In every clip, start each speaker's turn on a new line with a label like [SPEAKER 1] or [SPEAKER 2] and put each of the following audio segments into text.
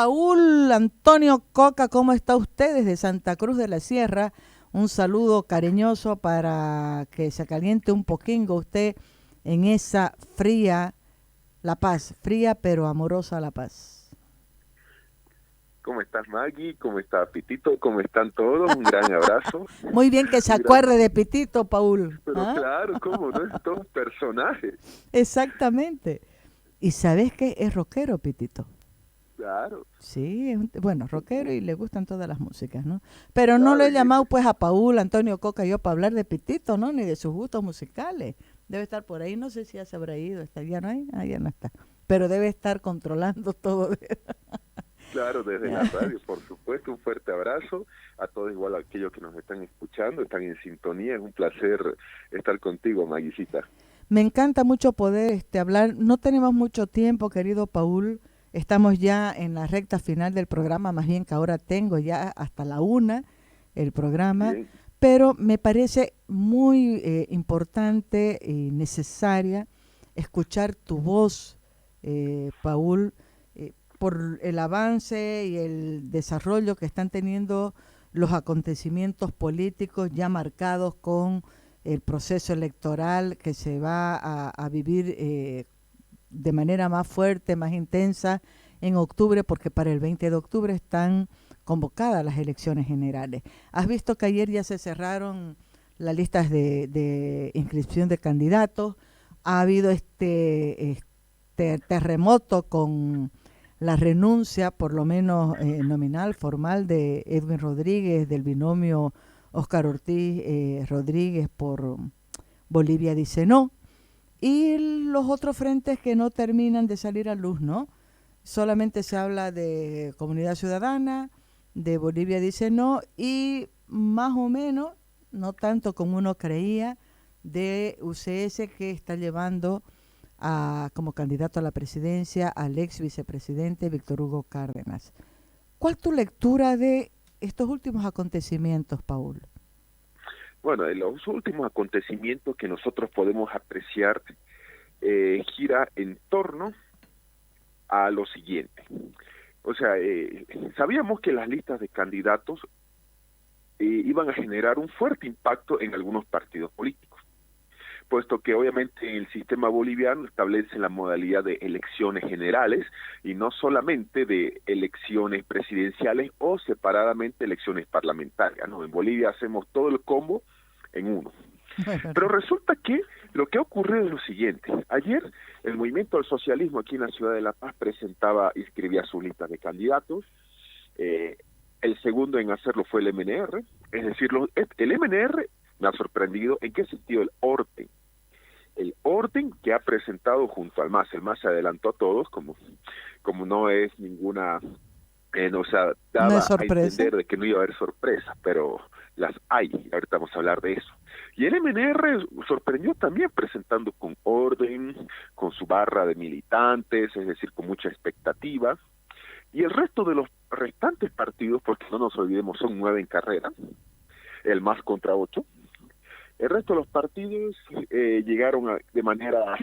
[SPEAKER 1] Paul Antonio Coca, ¿cómo está usted desde Santa Cruz de la Sierra? Un saludo cariñoso para que se caliente un poquinho usted en esa fría La Paz, fría pero amorosa La Paz.
[SPEAKER 2] ¿Cómo estás, Maggie? ¿Cómo está Pitito? ¿Cómo están todos? Un gran abrazo.
[SPEAKER 1] Muy bien que se
[SPEAKER 2] Un gran...
[SPEAKER 1] acuerde de Pitito, Paul.
[SPEAKER 2] Pero
[SPEAKER 1] ¿Ah?
[SPEAKER 2] claro, ¿cómo no? Es todo un personaje.
[SPEAKER 1] Exactamente. ¿Y sabes qué? Es rockero, Pitito.
[SPEAKER 2] Claro,
[SPEAKER 1] Sí, bueno, rockero y le gustan todas las músicas, ¿no? Pero no lo
[SPEAKER 2] claro.
[SPEAKER 1] he llamado pues a Paul, Antonio Coca, yo para hablar de Pitito, ¿no? Ni de sus gustos musicales. Debe estar por ahí, no sé si ya se habrá ido, ¿está ya no hay? Ah, ya no está. Pero debe estar controlando todo.
[SPEAKER 2] Claro, desde la radio, por supuesto, un fuerte abrazo a todos, igual a aquellos que nos están escuchando, están en sintonía. Es un placer estar contigo, Maguicita.
[SPEAKER 1] Me encanta mucho poder hablar. No tenemos mucho tiempo, querido Paul. Estamos ya en la recta final del programa, más bien que ahora tengo ya hasta la 1 el programa,
[SPEAKER 2] Bien,
[SPEAKER 1] pero me parece muy importante y necesaria escuchar tu voz, Paul, por el avance y el desarrollo que están teniendo los acontecimientos políticos ya marcados con el proceso electoral que se va a vivir de manera más fuerte, más intensa en octubre, porque para el 20 de octubre están convocadas las elecciones generales. ¿Has visto que ayer ya se cerraron las listas de inscripción de candidatos? Ha habido este terremoto con la renuncia, por lo menos nominal, formal, de Edwin Rodríguez, del binomio Óscar Ortiz Rodríguez por Bolivia dice no, y los otros frentes que no terminan de salir a luz, ¿no? Solamente se habla de Comunidad Ciudadana, de Bolivia dice no, y más o menos, no tanto como uno creía, de UCS que está llevando como candidato a la presidencia al ex vicepresidente Víctor Hugo Cárdenas. ¿Cuál es tu lectura de estos últimos acontecimientos, Paul?
[SPEAKER 2] bueno, de los últimos acontecimientos que nosotros podemos apreciar gira en torno a lo siguiente. O sea, sabíamos que las listas de candidatos iban a generar un fuerte impacto en algunos partidos políticos, puesto que obviamente el sistema boliviano establece la modalidad de elecciones generales y no solamente de elecciones presidenciales o separadamente elecciones parlamentarias, ¿no? En Bolivia hacemos todo el combo en uno. Pero resulta que lo que ha ocurrido es lo siguiente. Ayer el Movimiento del Socialismo aquí en la ciudad de La Paz inscribía sus listas de candidatos. El segundo en hacerlo fue el MNR. Es decir, el MNR me ha sorprendido. ¿En qué sentido? El orden que ha presentado junto al MAS. El MAS se adelantó a todos, como no es ninguna... o sea,
[SPEAKER 1] ¿No es
[SPEAKER 2] daba a
[SPEAKER 1] sorpresa?
[SPEAKER 2] entender de que no iba a haber sorpresas, pero las hay. Ahorita vamos a hablar de eso. Y el MNR sorprendió también presentando con orden, con su barra de militantes, es decir, con mucha expectativa. Y el resto de los restantes partidos, porque no nos olvidemos, son 9 en carrera, el MAS contra 8. El resto de los partidos llegaron de manera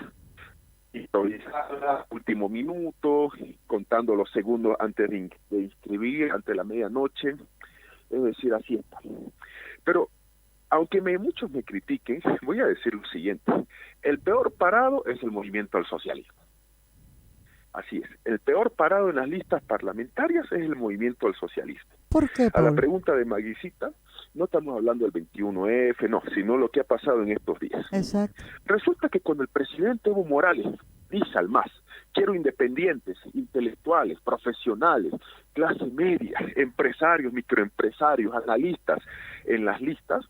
[SPEAKER 2] improvisada, último minuto, contando los segundos antes de inscribir, ante la medianoche, es decir, así está. Pero, aunque muchos me critiquen, voy a decir lo siguiente: el peor parado es el movimiento al socialismo. Así es, el peor parado en las listas parlamentarias es el movimiento al socialismo.
[SPEAKER 1] ¿Por qué,
[SPEAKER 2] A la
[SPEAKER 1] Paul?
[SPEAKER 2] pregunta de Maguicita, no estamos hablando del 21F, no, sino lo que ha pasado en estos días.
[SPEAKER 1] Exacto.
[SPEAKER 2] Resulta que cuando el presidente Evo Morales dice al MAS, quiero independientes, intelectuales, profesionales, clase media, empresarios, microempresarios, analistas en las listas,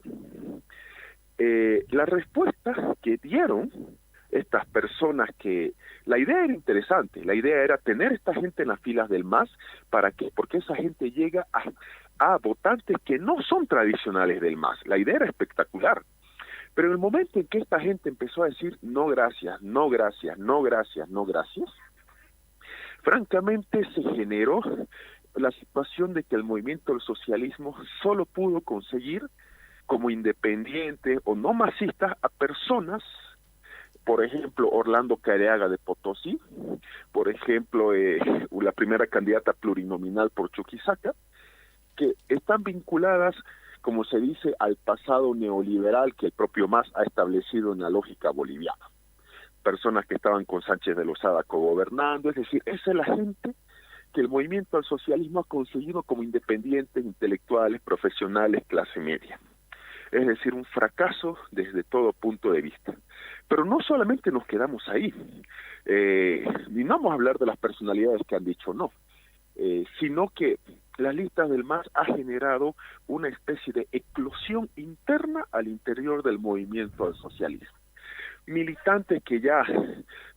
[SPEAKER 2] la respuesta que dieron estas personas, que la idea era interesante, la idea era tener esta gente en las filas del MAS. ¿Para qué? Porque esa gente llega a votantes que no son tradicionales del MAS. La idea era espectacular. Pero en el momento en que esta gente empezó a decir no gracias, no gracias, no gracias, no gracias, francamente se generó la situación de que el movimiento del socialismo solo pudo conseguir como independiente o no masistas a personas por ejemplo, Orlando Careaga de Potosí, por ejemplo, la primera candidata plurinominal por Chuquisaca, que están vinculadas, como se dice, al pasado neoliberal que el propio MAS ha establecido en la lógica boliviana. Personas que estaban con Sánchez de Lozada cogobernando, es decir, esa es la gente que el movimiento al socialismo ha conseguido como independientes, intelectuales, profesionales, clase media. Es decir, un fracaso desde todo punto de vista. Pero no solamente nos quedamos ahí, ni vamos a hablar de las personalidades que han dicho no, sino que las listas del MAS ha generado una especie de eclosión interna al interior del movimiento al socialismo. Militantes que ya,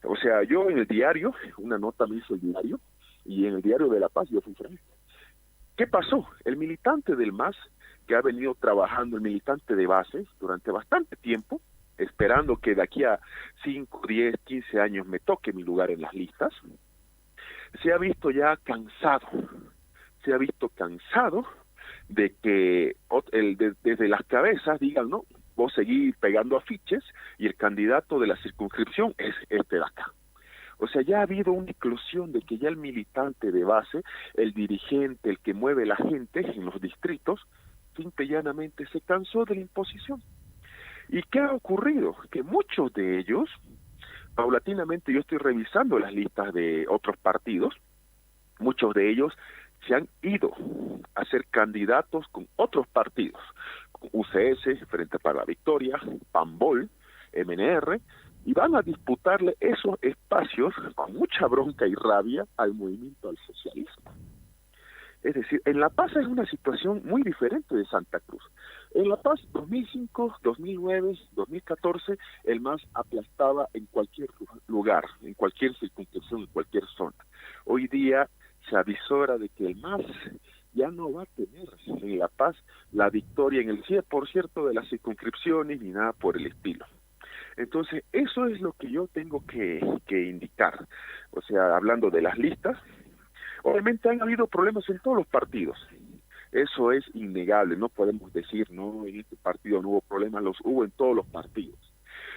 [SPEAKER 2] o sea, yo en el diario, una nota me hizo el diario, y en el diario de La Paz yo fui frente. ¿Qué pasó? El militante del MAS, que ha venido trabajando, el militante de base, durante bastante tiempo, esperando que de aquí a 5, 10, 15 años me toque mi lugar en las listas, se ha visto ya cansado, de que desde las cabezas digan, no, vos seguís pegando afiches y el candidato de la circunscripción es este de acá. O sea, ya ha habido una eclosión de que ya el militante de base, el dirigente, el que mueve la gente en los distritos, simple y llanamente se cansó de la imposición. ¿Y qué ha ocurrido? Que muchos de ellos, paulatinamente yo estoy revisando las listas de otros partidos, muchos de ellos se han ido a ser candidatos con otros partidos, con UCS, Frente para la Victoria, PAMBOL, MNR, y van a disputarle esos espacios con mucha bronca y rabia al movimiento al socialismo. Es decir, en La Paz es una situación muy diferente de Santa Cruz. En La Paz, 2005, 2009, 2014, el MAS aplastaba en cualquier lugar, en cualquier circunscripción, en cualquier zona. Hoy día se avisora de que el MAS ya no va a tener en La Paz la victoria en el 100% de las circunscripciones ni nada por el estilo. Entonces, eso es lo que yo tengo que indicar. O sea, hablando de las listas, obviamente han habido problemas en todos los partidos. Eso es innegable, no podemos decir, no, en este partido no hubo problemas, los hubo en todos los partidos.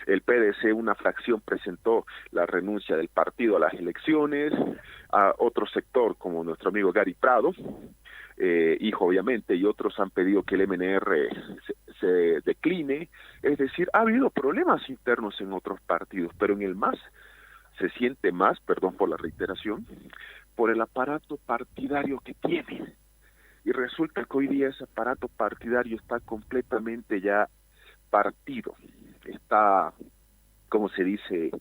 [SPEAKER 2] El PDC, una fracción, presentó la renuncia del partido a las elecciones, a otro sector como nuestro amigo Gary Prado, hijo obviamente, y otros han pedido que el MNR se decline. Es decir, ha habido problemas internos en otros partidos, pero en el MAS se siente más, perdón por la reiteración, por el aparato partidario que tiene. Y resulta que hoy día ese aparato partidario está completamente ya partido, está, como se dice,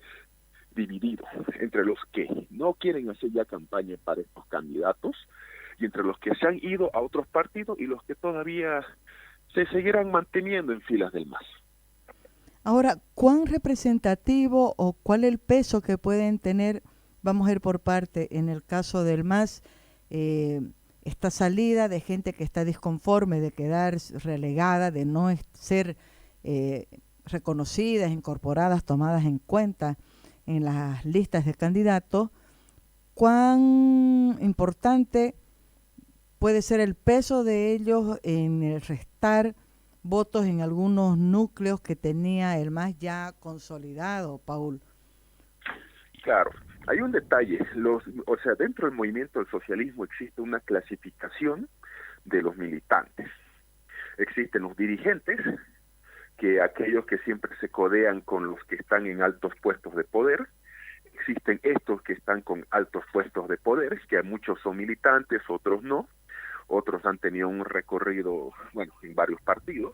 [SPEAKER 2] dividido entre los que no quieren hacer ya campaña para estos candidatos y entre los que se han ido a otros partidos y los que todavía se seguirán manteniendo en filas del MAS.
[SPEAKER 1] Ahora, ¿cuán representativo o cuál es el peso que pueden tener, vamos a ir por parte, en el caso del MAS, esta salida de gente que está disconforme de quedar relegada, de no ser reconocidas, incorporadas, tomadas en cuenta en las listas de candidatos? ¿Cuán importante puede ser el peso de ellos en el restar votos en algunos núcleos que tenía el MAS ya consolidado, Paul?
[SPEAKER 2] Claro, hay un detalle, o sea, dentro del movimiento del socialismo existe una clasificación de los militantes. Existen los dirigentes, que aquellos que siempre se codean con los que están en altos puestos de poder. Existen estos que están con altos puestos de poder, que muchos son militantes, otros no. Otros han tenido un recorrido, bueno, en varios partidos.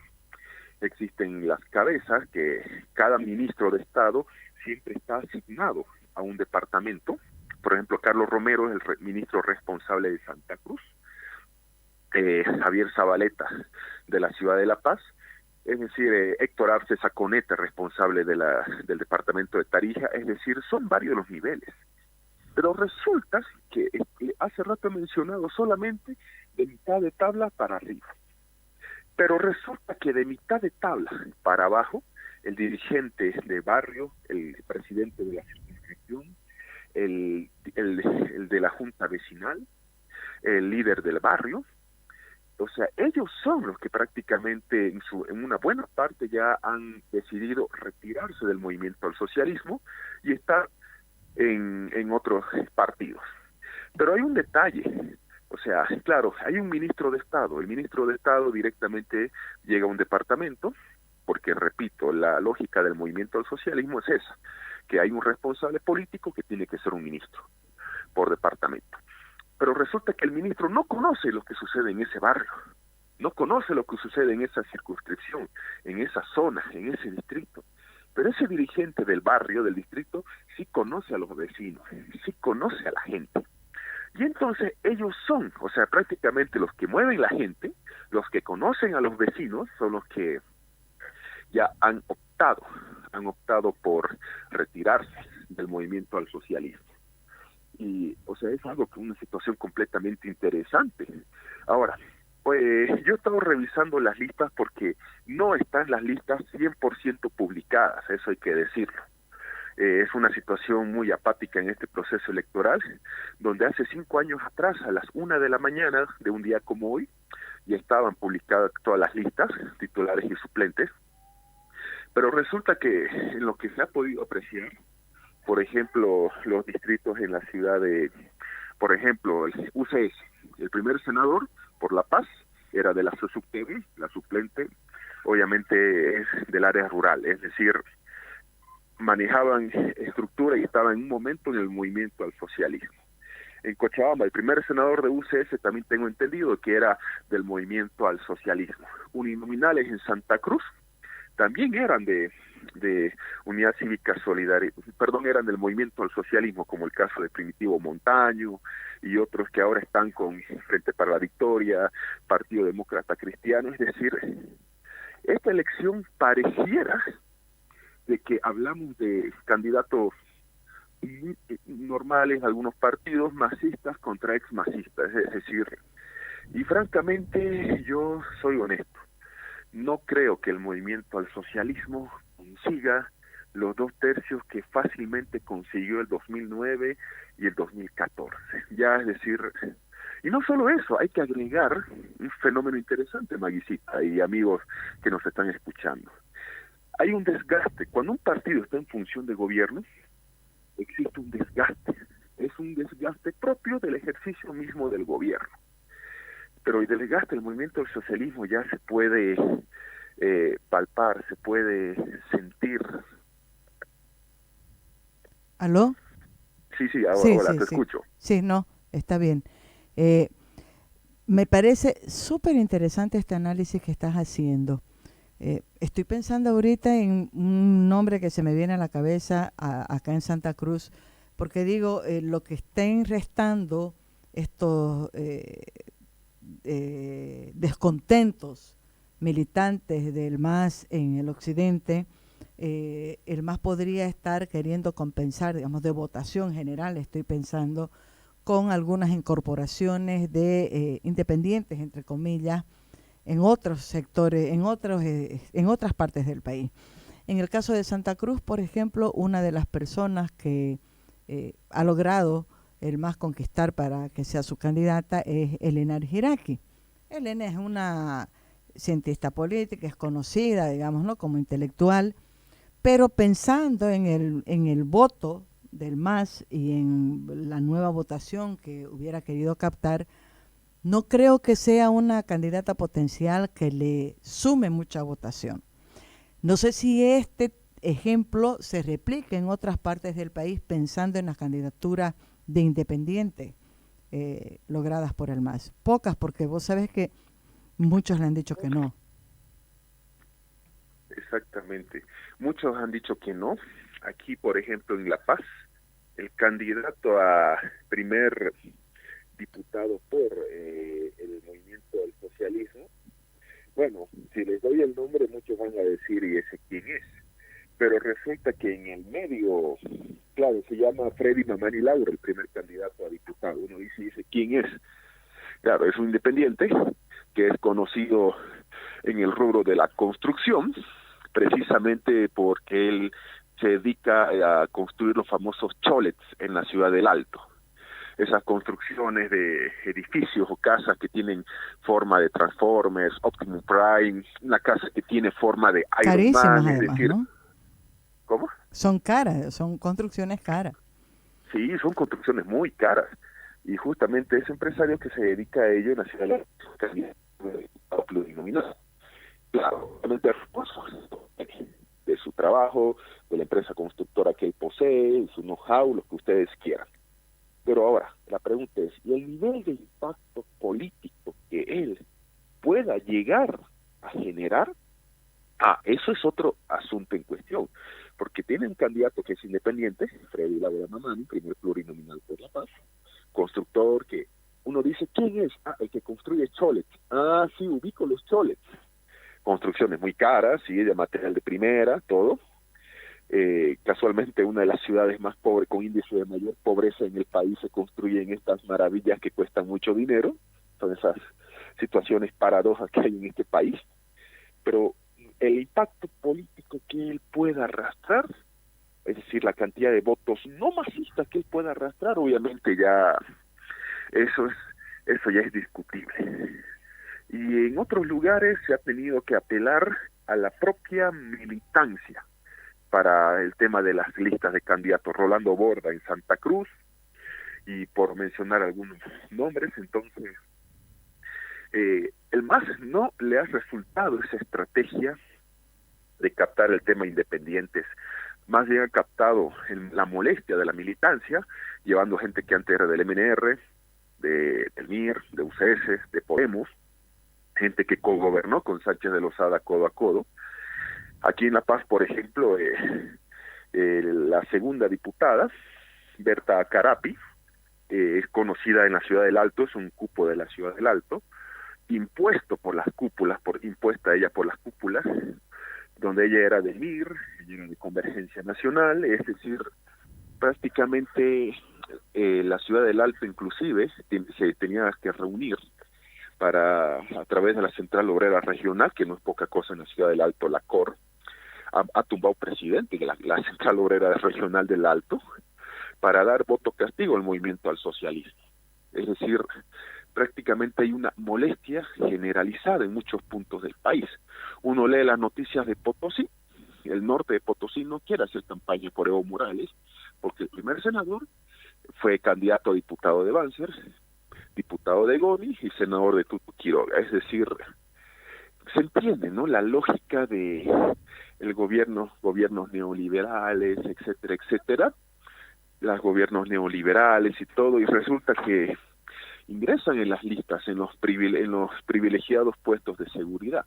[SPEAKER 2] Existen las cabezas, que cada ministro de Estado siempre está asignado a un departamento. Por ejemplo, Carlos Romero es el ministro responsable de Santa Cruz. Javier Zabaleta de la ciudad de La Paz. Es decir, Héctor Arce Saconeta, responsable del departamento de Tarija. Es decir, son varios los niveles. Pero resulta que hace rato he mencionado solamente de mitad de tabla para arriba. Pero resulta que de mitad de tabla para abajo, el dirigente de barrio, el presidente de la circunscripción, el de la junta vecinal, el líder del barrio, O sea, ellos son los que prácticamente en una buena parte ya han decidido retirarse del movimiento al socialismo y estar en otros partidos. Pero hay un detalle, o sea, claro, hay un ministro de Estado. El ministro de Estado directamente llega a un departamento, porque, repito, la lógica del movimiento al socialismo es esa, que hay un responsable político que tiene que ser un ministro por departamento. Pero resulta que el ministro no conoce lo que sucede en ese barrio, no conoce lo que sucede en esa circunscripción, en esa zona, en ese distrito. Pero ese dirigente del barrio, del distrito, sí conoce a los vecinos, sí conoce a la gente. Y entonces ellos son, o sea, prácticamente los que mueven la gente, los que conocen a los vecinos, son los que ya han optado por retirarse del movimiento al socialismo. Y, o sea, es algo que una situación completamente interesante. Ahora, pues yo he estado revisando las listas porque no están las listas 100% publicadas, eso hay que decirlo. Es una situación muy apática en este proceso electoral, donde hace 5 años atrás, a las 1 de la mañana de un día como hoy, ya estaban publicadas todas las listas, titulares y suplentes, pero resulta que en lo que se ha podido apreciar, por ejemplo, los distritos en la ciudad de, por ejemplo, el UCS, el primer senador por La Paz era de la SUSUCTV, la suplente, obviamente es del área rural, es decir, manejaban estructura y estaban en un momento en el movimiento al socialismo. En Cochabamba, el primer senador de UCS también tengo entendido que era del movimiento al socialismo. Uninominales en Santa Cruz también eran de Unidad Cívica Solidaria, eran del movimiento al socialismo, como el caso de Primitivo Montaño y otros que ahora están con Frente para la Victoria, Partido Demócrata Cristiano. Es decir, esta elección pareciera de que hablamos de candidatos normales, algunos partidos masistas contra ex-masistas, es decir, y francamente yo soy honesto, no creo que el movimiento al socialismo consiga los 2/3 que fácilmente consiguió el 2009 y el 2014, ya es decir, y no solo eso, hay que agregar un fenómeno interesante, Maguicita y amigos que nos están escuchando. Hay un desgaste. Cuando un partido está en función de gobierno, existe un desgaste. Es un desgaste propio del ejercicio mismo del gobierno. Pero el desgaste del movimiento del socialismo ya se puede palpar, se puede sentir.
[SPEAKER 1] ¿Aló?
[SPEAKER 2] Sí, ahora te escucho.
[SPEAKER 1] Sí, no, está bien. Me parece súper interesante este análisis que estás haciendo. Estoy pensando ahorita en un nombre que se me viene a la cabeza acá en Santa Cruz, porque digo, lo que estén restando estos descontentos militantes del MAS en el occidente, el MAS podría estar queriendo compensar, digamos, de votación general, estoy pensando, con algunas incorporaciones de independientes, entre comillas, en otros sectores, en otras partes del país. En el caso de Santa Cruz, por ejemplo, una de las personas que ha logrado el MAS conquistar para que sea su candidata es Elena Argiraki. Elena es una cientista política, es conocida, digamos, ¿no?, como intelectual, pero pensando en el voto del MAS y en la nueva votación que hubiera querido captar, no creo que sea una candidata potencial que le sume mucha votación. No sé si este ejemplo se replica en otras partes del país pensando en las candidaturas de independientes logradas por el MAS. Pocas, porque vos sabés que muchos le han dicho que no.
[SPEAKER 2] Exactamente. Muchos han dicho que no. Aquí, por ejemplo, en La Paz, el candidato a primer diputado por el movimiento al socialismo, bueno, si les doy el nombre muchos van a decir, ¿y ese quién es? Pero resulta que en el medio, claro, se llama Freddy Mamani Laura, el primer candidato a diputado. Uno dice, ¿quién es? Claro, es un independiente que es conocido en el rubro de la construcción, precisamente porque él se dedica a construir los famosos cholets en la ciudad del Alto. esas construcciones de edificios o casas que tienen forma de Transformers, Optimus Prime, una casa que tiene forma de Iron
[SPEAKER 1] Carísimas
[SPEAKER 2] Man, es
[SPEAKER 1] además,
[SPEAKER 2] decir,
[SPEAKER 1] ¿no?
[SPEAKER 2] ¿cómo?
[SPEAKER 1] Son caras, son construcciones caras.
[SPEAKER 2] Sí, son construcciones muy caras. Y justamente ese empresario que se dedica a ello en la ciudad de la plurinominal. Claro, obviamente de su trabajo, de la empresa constructora que él posee, su know-how, lo que ustedes quieran. Pero ahora, la pregunta es, ¿y el nivel de impacto político que él pueda llegar a generar? Eso es otro asunto en cuestión, porque tiene un candidato que es independiente, Freddy Laura Mamani, primer plurinominal por la paz, constructor que uno dice, ¿quién es? El que construye cholets. Sí, ubico los cholets. Construcciones muy caras, sí, de material de primera, todo. Casualmente una de las ciudades más pobres, con índice de mayor pobreza en el país, se construyen estas maravillas que cuestan mucho dinero. Son esas situaciones paradojas que hay en este país. Pero el impacto político que él pueda arrastrar, es decir, la cantidad de votos no masistas que él pueda arrastrar, obviamente ya eso ya es discutible. Y en otros lugares se ha tenido que apelar a la propia militancia para el tema de las listas de candidatos. Rolando Borda en Santa Cruz, y por mencionar algunos nombres, entonces el MAS no le ha resultado esa estrategia de captar el tema independientes, más bien ha captado la molestia de la militancia, llevando gente que antes era del MNR, del MIR, de UCS, de Podemos, gente que cogobernó con Sánchez de Lozada codo a codo. Aquí en La Paz, por ejemplo, la segunda diputada, Berta Carapi, es conocida en la Ciudad del Alto, es un cupo de la Ciudad del Alto, impuesta ella por las cúpulas, donde ella era del MIR, ella era de Convergencia Nacional, es decir, prácticamente la Ciudad del Alto inclusive se tenía que reunir a través de la Central Obrera Regional, que no es poca cosa en la Ciudad del Alto, la COR, ha tumbado presidente de la Central Obrera Regional del Alto, para dar voto castigo al movimiento al socialismo. Es decir, prácticamente hay una molestia generalizada en muchos puntos del país. Uno lee las noticias de Potosí, el norte de Potosí no quiere hacer campaña por Evo Morales, porque el primer senador fue candidato a diputado de Banzer, diputado de Goni y senador de Tuto Quiroga. Es decir, se entiende, ¿no?, la lógica de el gobiernos neoliberales, etcétera, etcétera, los gobiernos neoliberales y todo, y resulta que ingresan en las listas, en los privilegiados puestos de seguridad.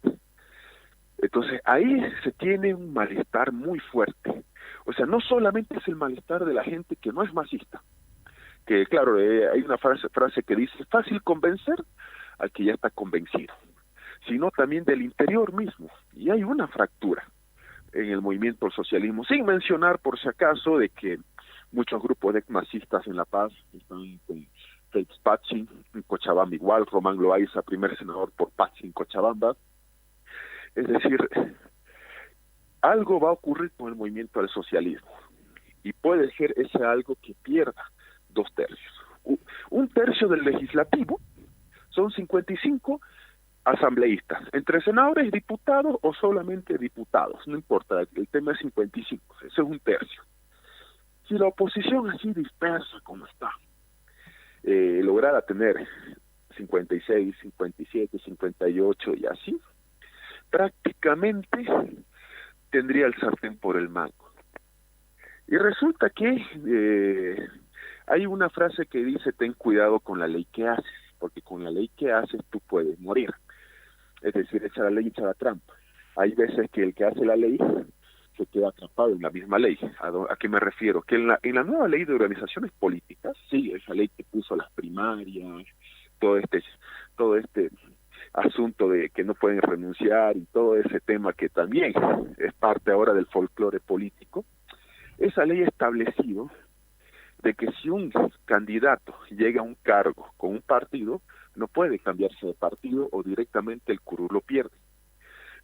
[SPEAKER 2] Entonces ahí se tiene un malestar muy fuerte. O sea, no solamente es el malestar de la gente que no es masista, que claro, hay una frase que dice, fácil convencer al que ya está convencido, sino también del interior mismo. Y hay una fractura en el movimiento al socialismo, sin mencionar por si acaso de que muchos grupos de masistas en La Paz están con Félix Pazzi, en Cochabamba igual, Román Loaiza, primer senador por Pazzi en Cochabamba. Es decir, algo va a ocurrir con el movimiento al socialismo, y puede ser ese algo que pierda 2/3. Un tercio del legislativo son 55 asambleístas, entre senadores y diputados o solamente diputados, no importa, el tema es 55, ese es un tercio. Si la oposición así dispersa como está, lograra tener 56, 57, 58 y así, prácticamente tendría el sartén por el mango. Y resulta que hay una frase que dice, ten cuidado con la ley que haces, porque con la ley que haces tú puedes morir. Es decir, echa la ley, echa la trampa. Hay veces que el que hace la ley se queda atrapado en la misma ley. ¿A qué me refiero? Que en la nueva ley de organizaciones políticas, sí, esa ley que puso las primarias, todo este asunto de que no pueden renunciar y todo ese tema que también es parte ahora del folclore político, esa ley ha establecido de que si un candidato llega a un cargo con un partido, no puede cambiarse de partido o directamente el curul lo pierde,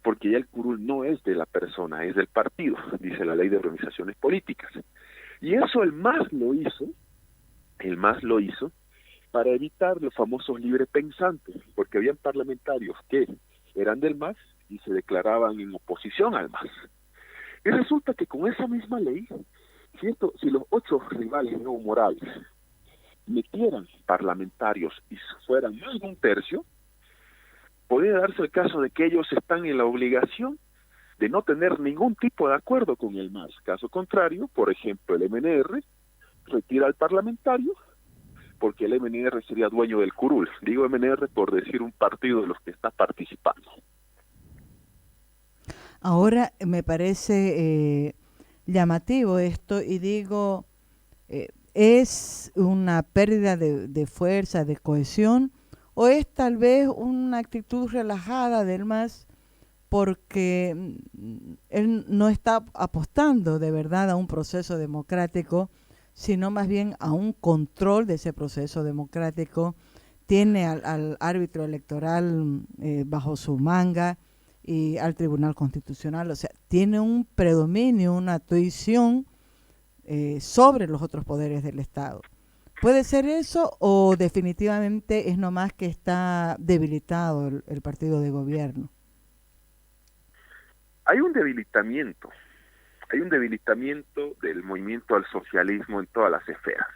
[SPEAKER 2] porque ya el curul no es de la persona, es del partido, dice la ley de organizaciones políticas. Y eso el MAS lo hizo para evitar los famosos librepensantes, porque habían parlamentarios que eran del MAS y se declaraban en oposición al MAS. Y resulta que con esa misma ley, si los 8 rivales de Evo Morales metieran parlamentarios y fueran más de un tercio, podría darse el caso de que ellos están en la obligación de no tener ningún tipo de acuerdo con el MAS. Caso contrario, por ejemplo, el MNR retira al parlamentario porque el MNR sería dueño del curul. Digo MNR por decir un partido de los que está participando.
[SPEAKER 1] Ahora me parece llamativo esto y digo, ¿es una pérdida de fuerza, de cohesión, o es tal vez una actitud relajada del MAS porque él no está apostando de verdad a un proceso democrático, sino más bien a un control de ese proceso democrático? Tiene al árbitro electoral bajo su manga y al Tribunal Constitucional, o sea, tiene un predominio, una tuición sobre los otros poderes del Estado. ¿Puede ser eso o definitivamente es nomás que está debilitado el partido de gobierno?
[SPEAKER 2] Hay un debilitamiento del movimiento al socialismo en todas las esferas,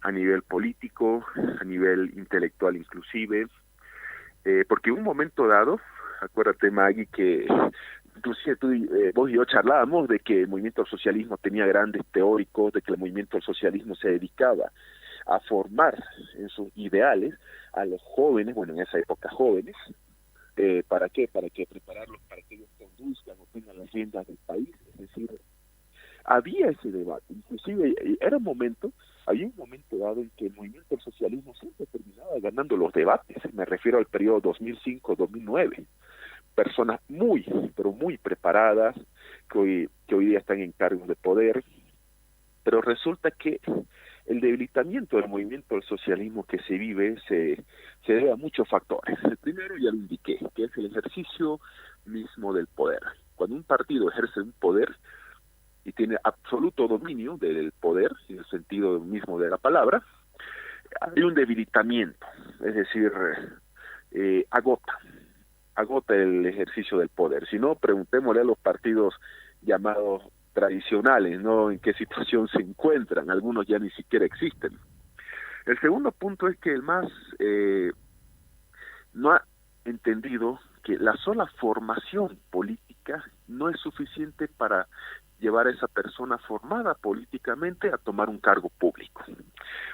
[SPEAKER 2] a nivel político, a nivel intelectual inclusive, porque en un momento dado, acuérdate Maggie, que inclusive vos y yo charlábamos de que el movimiento al socialismo tenía grandes teóricos, de que el movimiento al socialismo se dedicaba a formar en sus ideales a los jóvenes, bueno, en esa época jóvenes. ¿Para qué? Para que prepararlos para que ellos conduzcan o tengan las riendas del país. Es decir, había ese debate, inclusive había un momento dado en que el movimiento del socialismo siempre terminaba ganando los debates. Me refiero al periodo 2005-2009. Personas muy, pero muy preparadas que hoy día están en cargos de poder, pero resulta que el debilitamiento del movimiento del socialismo que se vive se debe a muchos factores. El primero ya lo indiqué, que es el ejercicio mismo del poder. Cuando un partido ejerce un poder y tiene absoluto dominio del poder, en el sentido mismo de la palabra, hay un debilitamiento, es decir, agota el ejercicio del poder. Si no, preguntémosle a los partidos llamados tradicionales, ¿no? En qué situación se encuentran. Algunos ya ni siquiera existen. El segundo punto es que el MAS no ha entendido que la sola formación política no es suficiente para llevar a esa persona formada políticamente a tomar un cargo público.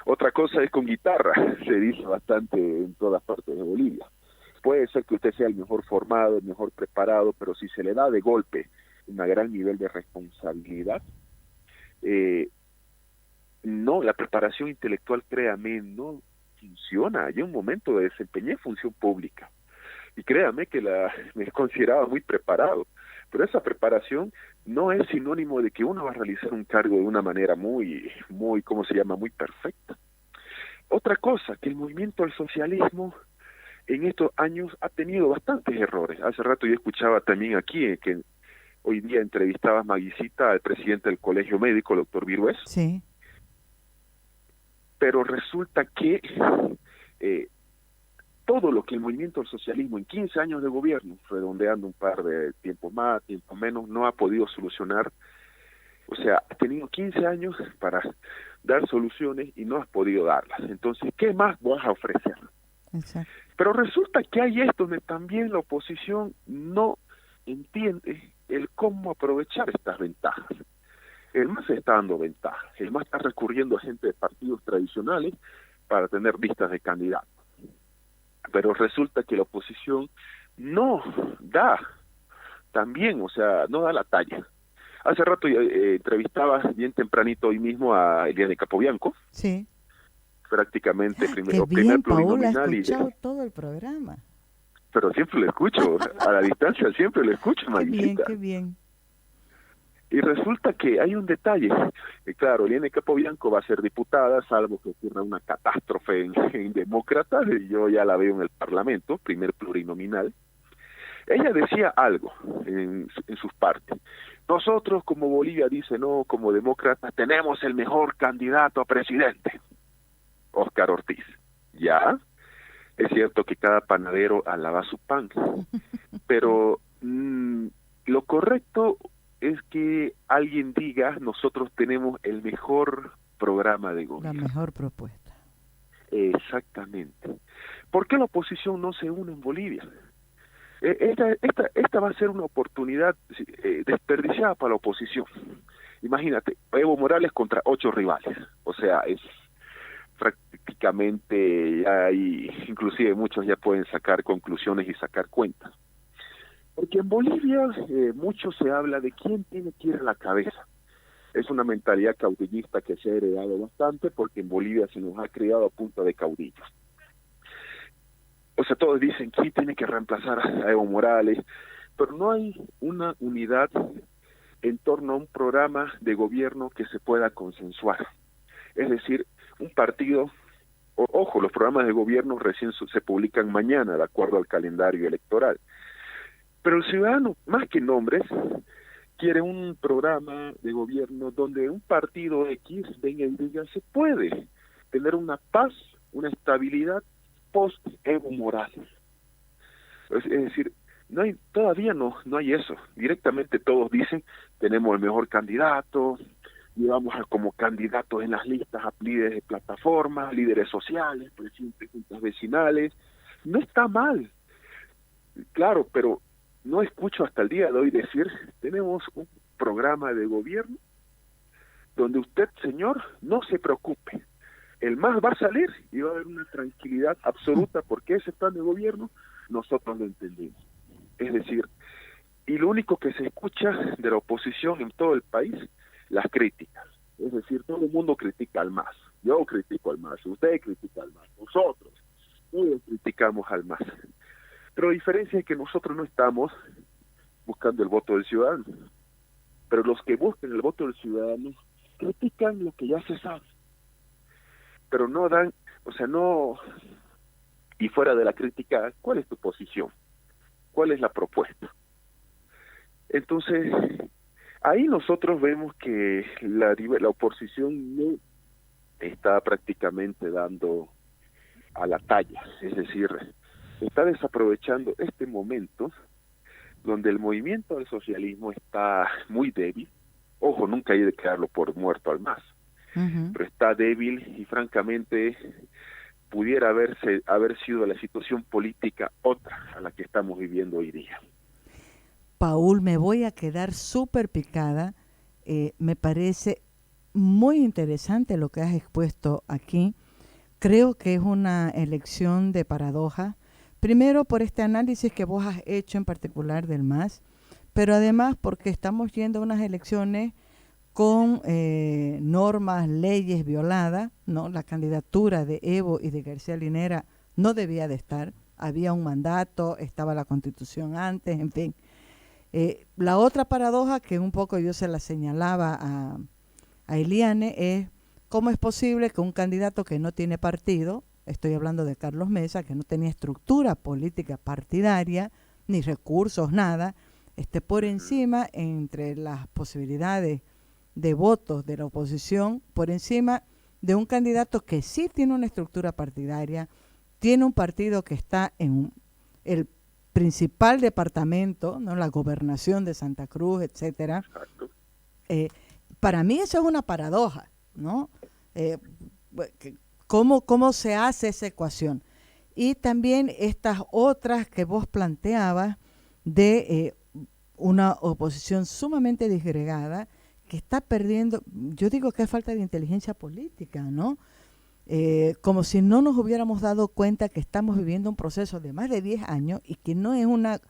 [SPEAKER 2] Otra cosa es con guitarra, se dice bastante en todas partes de Bolivia. Puede ser que usted sea el mejor formado, el mejor preparado, pero si se le da de golpe un gran nivel de responsabilidad, no, la preparación intelectual, créame, no funciona. Hay un momento de desempeñar función pública y créame que me consideraba muy preparado, pero esa preparación no es sinónimo de que uno va a realizar un cargo de una manera muy, ¿cómo se llama?, muy perfecta. Otra cosa, que el movimiento al socialismo en estos años ha tenido bastantes errores. Hace rato yo escuchaba también aquí que hoy día entrevistabas, Maguicita, al presidente del Colegio Médico, el doctor Virués.
[SPEAKER 1] Sí.
[SPEAKER 2] Pero resulta que todo lo que el movimiento al socialismo en 15 años de gobierno, redondeando un par de tiempo más, tiempo menos, no ha podido solucionar. O sea, ha tenido 15 años para dar soluciones y no has podido darlas. Entonces, ¿qué más vas a ofrecer?
[SPEAKER 1] Exacto.
[SPEAKER 2] Pero resulta que hay esto donde también la oposición no entiende el cómo aprovechar estas ventajas. El MAS está dando ventajas. El MAS está recurriendo a gente de partidos tradicionales para tener listas de candidatos. Pero resulta que la oposición no da también, o sea, no da la talla. Hace rato entrevistaba bien tempranito hoy mismo a Eliane Capobianco.
[SPEAKER 1] Sí.
[SPEAKER 2] Prácticamente
[SPEAKER 1] Qué bien, Paola, ha escuchado todo el programa.
[SPEAKER 2] Pero siempre lo escucho, a la distancia siempre lo escucho, Maguicita.
[SPEAKER 1] Qué bien.
[SPEAKER 2] Y resulta que hay un detalle. Claro, Eliane Capobianco va a ser diputada, salvo que ocurra una catástrofe en Demócratas, y yo ya la veo en el Parlamento, primer plurinominal. Ella decía algo en sus partes. Nosotros, como Bolivia dice, no, como demócratas, tenemos el mejor candidato a presidente, Óscar Ortiz. Ya, es cierto que cada panadero alaba su pan, pero lo correcto es que alguien diga, nosotros tenemos el mejor programa de
[SPEAKER 1] La
[SPEAKER 2] gobierno.
[SPEAKER 1] mejor propuesta.
[SPEAKER 2] Exactamente. ¿Por qué la oposición no se une en Bolivia? Esta va a ser una oportunidad desperdiciada para la oposición. Imagínate, Evo Morales contra 8 rivales. O sea, es prácticamente, ya hay, inclusive muchos ya pueden sacar conclusiones y sacar cuentas. Porque en Bolivia mucho se habla de quién tiene que ir a la cabeza. Es una mentalidad caudillista que se ha heredado bastante porque en Bolivia se nos ha criado a punta de caudillos. O sea, todos dicen quién tiene que reemplazar a Evo Morales, pero no hay una unidad en torno a un programa de gobierno que se pueda consensuar. Es decir, un partido, ojo, los programas de gobierno recién se publican mañana, de acuerdo al calendario electoral. Pero el ciudadano, más que nombres, quiere un programa de gobierno donde un partido X venga y diga, se puede tener una paz, una estabilidad post Evo Morales. Es decir, todavía no hay eso. Directamente todos dicen, tenemos el mejor candidato, llevamos como candidatos en las listas a líderes de plataformas, líderes sociales, presidentes de juntas vecinales. No está mal, claro, pero no escucho hasta el día de hoy decir, tenemos un programa de gobierno donde usted, señor, no se preocupe. El MAS va a salir y va a haber una tranquilidad absoluta porque ese plan de gobierno nosotros lo entendimos. Es decir, y lo único que se escucha de la oposición en todo el país, las críticas. Es decir, todo el mundo critica al MAS. Yo critico al MAS, usted critica al MAS, nosotros, todos criticamos al MAS. Pero la diferencia es que nosotros no estamos buscando el voto del ciudadano. Pero los que buscan el voto del ciudadano critican lo que ya se sabe. Pero no dan, o sea, no, y fuera de la crítica, ¿cuál es tu posición? ¿Cuál es la propuesta? Entonces, ahí nosotros vemos que la oposición no está prácticamente dando a la talla, es decir, está desaprovechando este momento donde el movimiento del socialismo está muy débil. Ojo, nunca hay de quedarlo por muerto al MAS, pero está débil y francamente pudiera haber sido la situación política otra a la que estamos viviendo hoy día.
[SPEAKER 1] Paul, me voy a quedar súper picada. Me parece muy interesante lo que has expuesto aquí. Creo que es una elección de paradoja. Primero por este análisis que vos has hecho en particular del MAS, pero además porque estamos yendo a unas elecciones con normas, leyes violadas, ¿no? La candidatura de Evo y de García Linera no debía de estar. Había un mandato, estaba la Constitución antes, en fin. La otra paradoja que un poco yo se la señalaba a Eliane es cómo es posible que un candidato que no tiene partido, estoy hablando de Carlos Mesa, que no tenía estructura política partidaria, ni recursos, nada, esté por encima entre las posibilidades de votos de la oposición, por encima de un candidato que sí tiene una estructura partidaria, tiene un partido que está en el principal departamento, ¿no? La gobernación de Santa Cruz, etcétera. Para mí eso es una paradoja, ¿no? ¿Cómo se hace esa ecuación? Y también estas otras que vos planteabas de una oposición sumamente disgregada que está perdiendo, yo digo que es falta de inteligencia política, ¿no? Como si no nos hubiéramos dado cuenta que estamos viviendo un proceso de más de 10 años y que no es una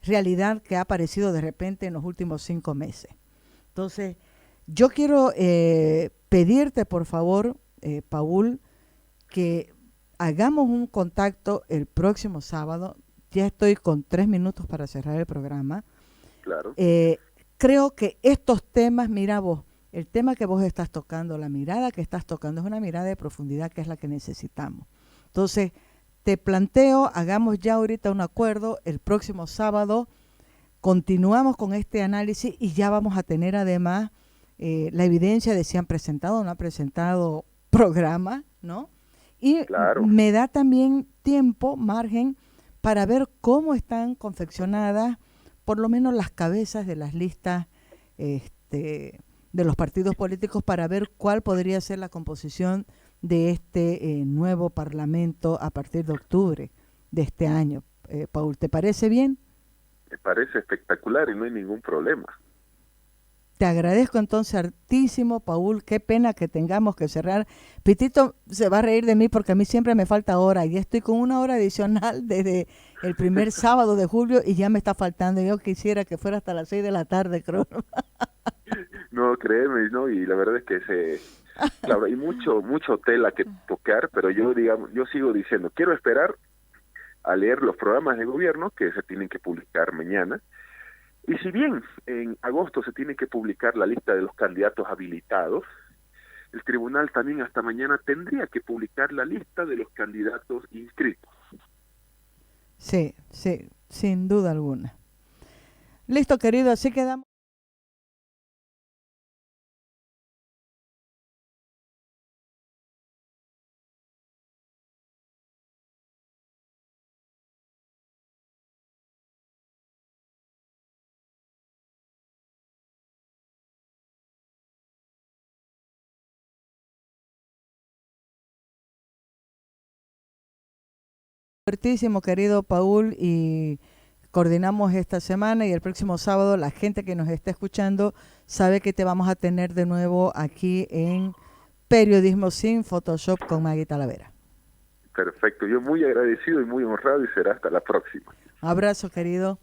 [SPEAKER 1] realidad que ha aparecido de repente en los últimos 5 meses. Entonces, yo quiero pedirte, por favor, Paul, que hagamos un contacto el próximo sábado. Ya estoy con 3 minutos para cerrar el programa.
[SPEAKER 2] Claro.
[SPEAKER 1] Creo que estos temas, mira vos, el tema que vos estás tocando, la mirada que estás tocando es una mirada de profundidad que es la que necesitamos. Entonces, te planteo, hagamos ya ahorita un acuerdo, el próximo sábado continuamos con este análisis y ya vamos a tener además la evidencia de si han presentado o no han presentado programa, ¿no? Y
[SPEAKER 2] claro.
[SPEAKER 1] me da también tiempo, margen, para ver cómo están confeccionadas por lo menos las cabezas de las listas de los partidos políticos, para ver cuál podría ser la composición de este nuevo parlamento a partir de octubre de este año. Paul, ¿te parece bien?
[SPEAKER 2] Me parece espectacular y no hay ningún problema.
[SPEAKER 1] Te agradezco entonces hartísimo, Paul. Qué pena que tengamos que cerrar. Pitito se va a reír de mí porque a mí siempre me falta hora y estoy con una hora adicional desde el primer sábado de julio y ya me está faltando. Yo quisiera que fuera hasta las 6 de la tarde, creo.
[SPEAKER 2] No, créeme, ¿no? Y la verdad es que claro, hay mucho tela que tocar, pero yo sigo diciendo, quiero esperar a leer los programas de gobierno que se tienen que publicar mañana. Y si bien en agosto se tiene que publicar la lista de los candidatos habilitados, el tribunal también hasta mañana tendría que publicar la lista de los candidatos inscritos.
[SPEAKER 1] Sí, sí, sin duda alguna. Listo, querido, así quedamos. Fuertísimo, querido Paul, y coordinamos esta semana y el próximo sábado la gente que nos está escuchando sabe que te vamos a tener de nuevo aquí en Periodismo sin Photoshop con Maggie Talavera.
[SPEAKER 2] Perfecto, yo muy agradecido y muy honrado y será hasta la próxima.
[SPEAKER 1] Abrazo, querido.